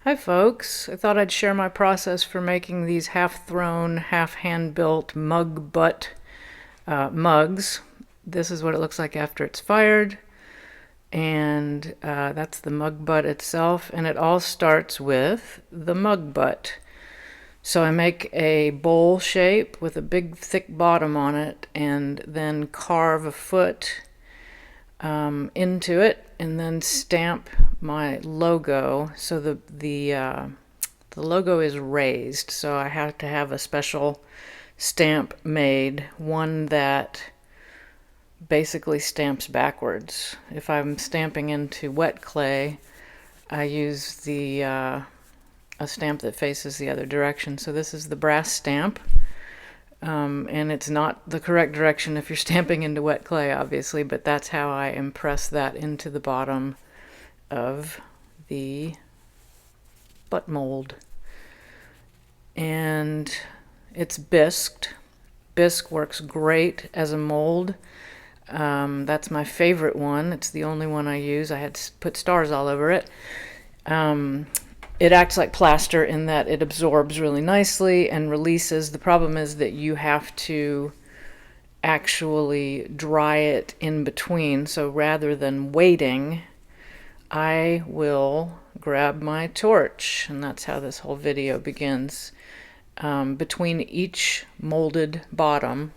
Hi folks, I thought I'd share my process for making these half-thrown, half-hand-built mug butt mugs. This is what it looks like after it's fired, and that's the mug butt itself, and it all starts with the mug butt. So I make a bowl shape with a big thick bottom on it and then carve a foot into it and then stamp my logo. So the logo is raised, so I have to have a special stamp made, one that basically stamps backwards. If I'm stamping into wet clay, I use a stamp that faces the other direction. So this is the brass stamp. And it's not the correct direction if you're stamping into wet clay, obviously, but that's how I impress that into the bottom of the butt mold. And it's bisqued. Bisque works great as a mold. That's my favorite one. It's the only one I use. I had to put stars all over it. It acts like plaster in that it absorbs really nicely and releases. The problem is that you have to actually dry it in between. So rather than waiting, I will grab my torch, and that's how this whole video begins. Between each molded bottom,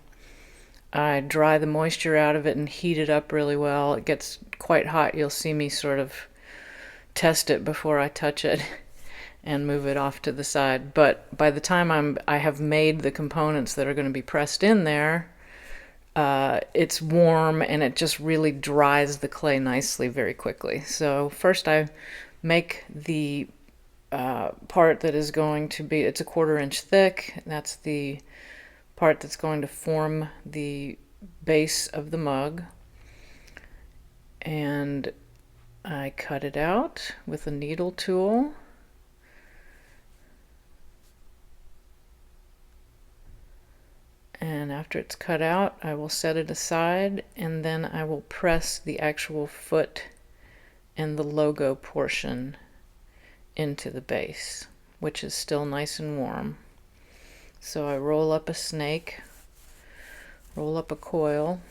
I dry the moisture out of it and heat it up really well. It gets quite hot. You'll see me sort of test it before I touch it and move it off to the side. But by the time I have made the components that are going to be pressed in there, it's warm and it just really dries the clay nicely very quickly. So first I make the part that is going to be, it's a 1/4 inch thick. That's the part that's going to form the base of the mug. And I cut it out with a needle tool. And after it's cut out, I will set it aside, and then I will press the actual foot and the logo portion into the base, which is still nice and warm. So I roll up a snake, roll up a coil,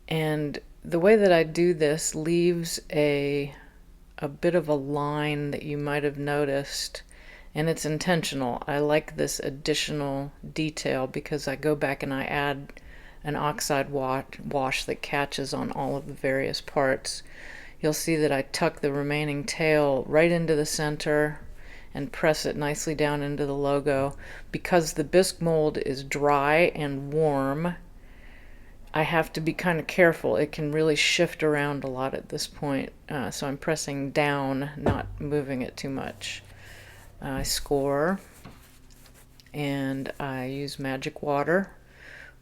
and the way that I do this leaves a bit of a line that you might have noticed. And it's intentional. I like this additional detail because I go back and I add an oxide wash that catches on all of the various parts. You'll see that I tuck the remaining tail right into the center and press it nicely down into the logo. Because the bisque mold is dry and warm, I have to be kind of careful. It can really shift around a lot at this point. So I'm pressing down, not moving it too much. I score, and I use magic water,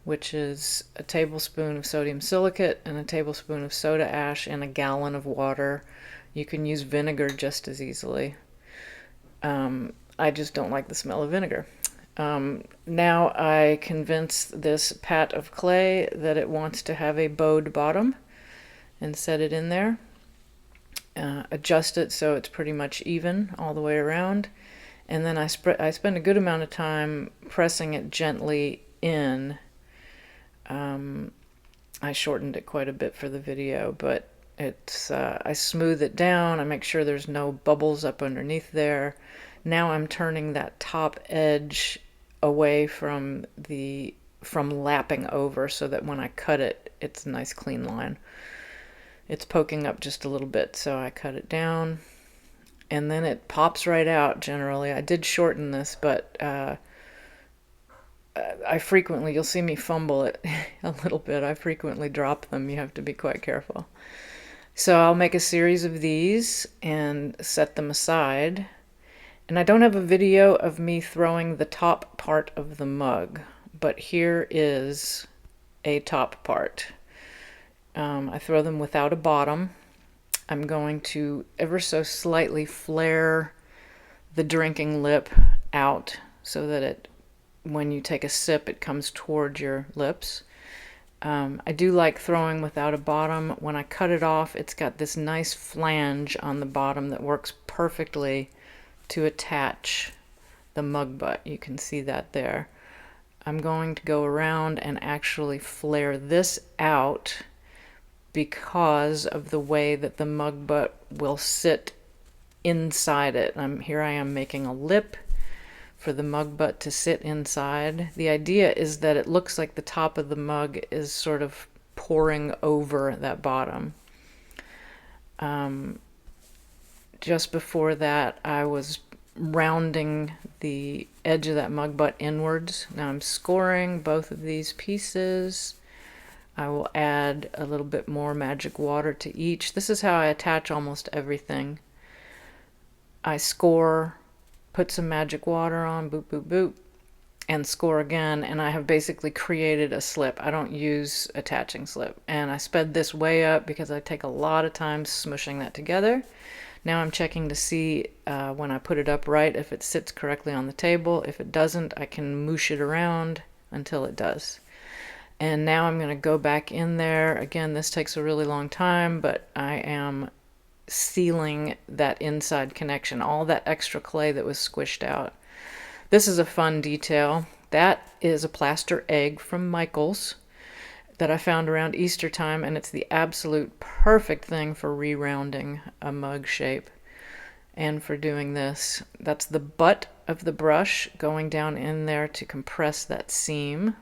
which is a tablespoon of sodium silicate and a tablespoon of soda ash in a gallon of water. You can use vinegar just as easily. I just don't like the smell of vinegar. Now I convince this pat of clay that it wants to have a bowed bottom and set it in there. Adjust it so it's pretty much even all the way around. And then I spend a good amount of time pressing it gently in. I shortened it quite a bit for the video, but I smooth it down. I make sure there's no bubbles up underneath there. Now I'm turning that top edge away from lapping over so that when I cut it, it's a nice clean line. It's poking up just a little bit, so I cut it down. And then it pops right out generally. I did shorten this, but you'll see me fumble it a little bit. I frequently drop them. You have to be quite careful. So I'll make a series of these and set them aside. And I don't have a video of me throwing the top part of the mug, but here is a top part. I throw them without a bottom. I'm going to ever so slightly flare the drinking lip out so that when you take a sip, it comes towards your lips. I do like throwing without a bottom. When I cut it off, it's got this nice flange on the bottom that works perfectly to attach the mug butt. You can see that there. I'm going to go around and actually flare this out because of the way that the mug butt will sit inside it. Here I am making a lip for the mug butt to sit inside. The idea is that it looks like the top of the mug is sort of pouring over that bottom. Just before that, I was rounding the edge of that mug butt inwards. Now I'm scoring both of these pieces. I will add a little bit more magic water to each. This is how I attach almost everything. I score, put some magic water on, boop, boop, boop, and score again, and I have basically created a slip. I don't use attaching slip. And I sped this way up because I take a lot of time smushing that together. Now I'm checking to see when I put it up right, if it sits correctly on the table. If it doesn't, I can moosh it around until it does. And now I'm going to go back in there. Again, this takes a really long time, but I am sealing that inside connection, all that extra clay that was squished out. This is a fun detail. That is a plaster egg from Michael's that I found around Easter time, and it's the absolute perfect thing for re-rounding a mug shape and for doing this. That's the butt of the brush going down in there to compress that seam,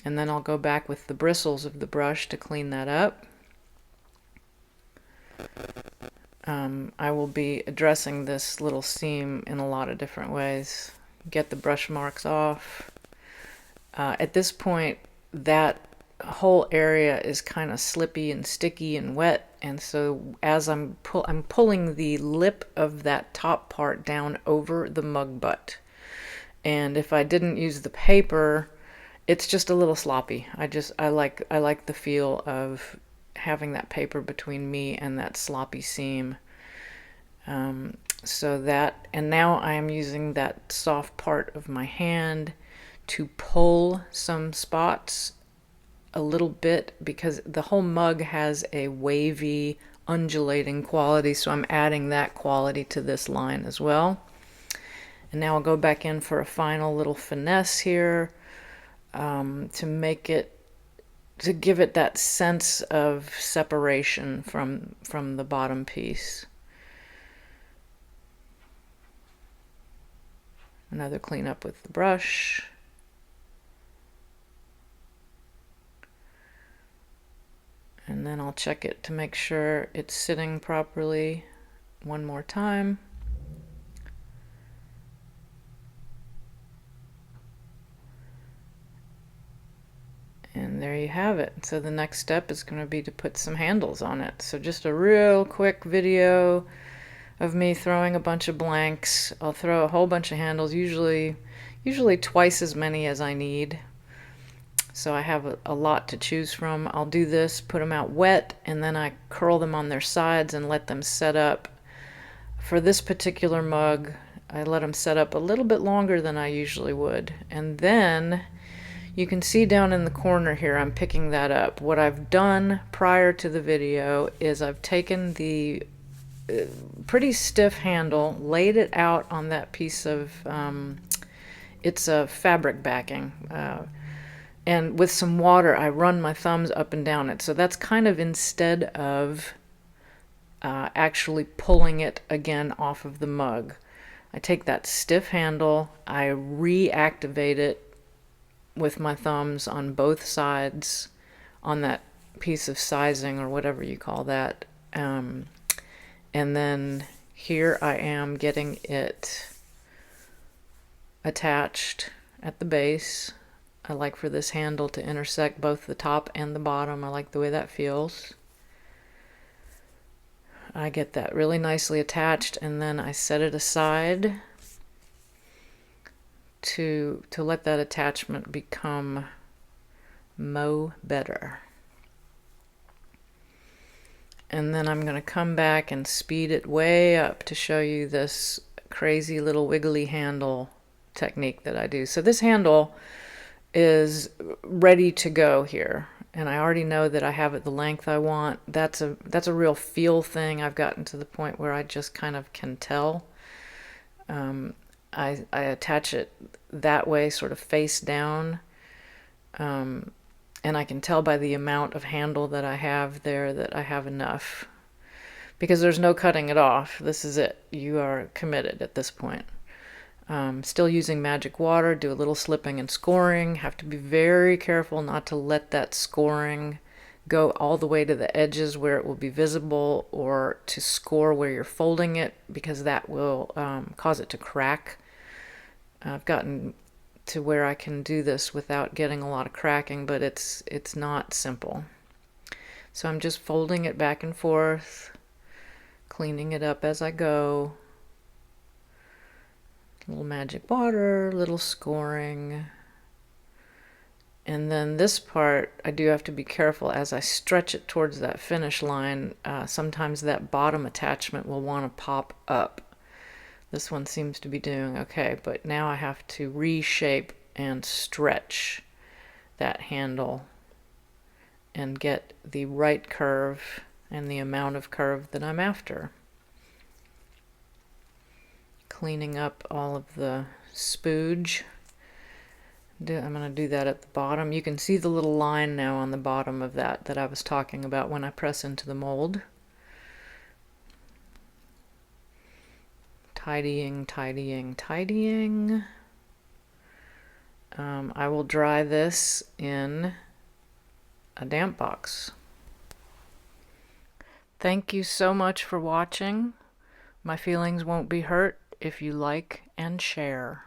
and then I'll go back with the bristles of the brush to clean that up. I will be addressing this little seam in a lot of different ways. Get the brush marks off. At this point, that whole area is kind of slippy and sticky and wet, and so as I'm pulling the lip of that top part down over the mug butt. And if I didn't use the paper, it's just a little sloppy. I like the feel of having that paper between me and that sloppy seam. So that, and now I am using that soft part of my hand to pull some spots a little bit, because the whole mug has a wavy, undulating quality, so I'm adding that quality to this line as well. And now I'll go back in for a final little finesse here, to make it, to give it that sense of separation from the bottom piece. Another cleanup with the brush. And then I'll check it to make sure it's sitting properly one more time. And there you have it. So the next step is going to be to put some handles on it. So just a real quick video of me throwing a bunch of blanks. I'll throw a whole bunch of handles, usually twice as many as I need. So I have a lot to choose from. I'll do this, put them out wet, and then I curl them on their sides and let them set up. For this particular mug, I let them set up a little bit longer than I usually would. And then you can see down in the corner here, I'm picking that up. What I've done prior to the video is I've taken the pretty stiff handle, laid it out on that piece of, it's a fabric backing. And with some water, I run my thumbs up and down it. So that's kind of instead of actually pulling it again off of the mug. I take that stiff handle, I reactivate it with my thumbs on both sides on that piece of sizing or whatever you call that. And then here I am getting it attached at the base. I like for this handle to intersect both the top and the bottom. I like the way that feels. I get that really nicely attached, and then I set it aside to let that attachment become mo better. And then I'm going to come back and speed it way up to show you this crazy little wiggly handle technique that I do. So this handle is ready to go here. and I already know that I have it the length I want. That's a real feel thing. I've gotten to the point where I just kind of can tell. I attach it that way, sort of face down, and I can tell by the amount of handle that I have there that I have enough, because there's no cutting it off. This is it. You are committed at this point. Still using magic water, do a little slipping and scoring. Have to be very careful not to let that scoring go all the way to the edges where it will be visible, or to score where you're folding it, because that will cause it to crack. I've gotten to where I can do this without getting a lot of cracking, but it's not simple. So I'm just folding it back and forth, cleaning it up as I go. Little magic water, little scoring. And then this part, I do have to be careful as I stretch it towards that finish line. Sometimes that bottom attachment will want to pop up. This one seems to be doing okay, but now I have to reshape and stretch that handle and get the right curve and the amount of curve that I'm after. Cleaning up all of the spooge. I'm going to do that at the bottom. You can see the little line now on the bottom of that I was talking about when I press into the mold. Tidying, tidying, tidying. I will dry this in a damp box. Thank you so much for watching. My feelings won't be hurt if you like and share.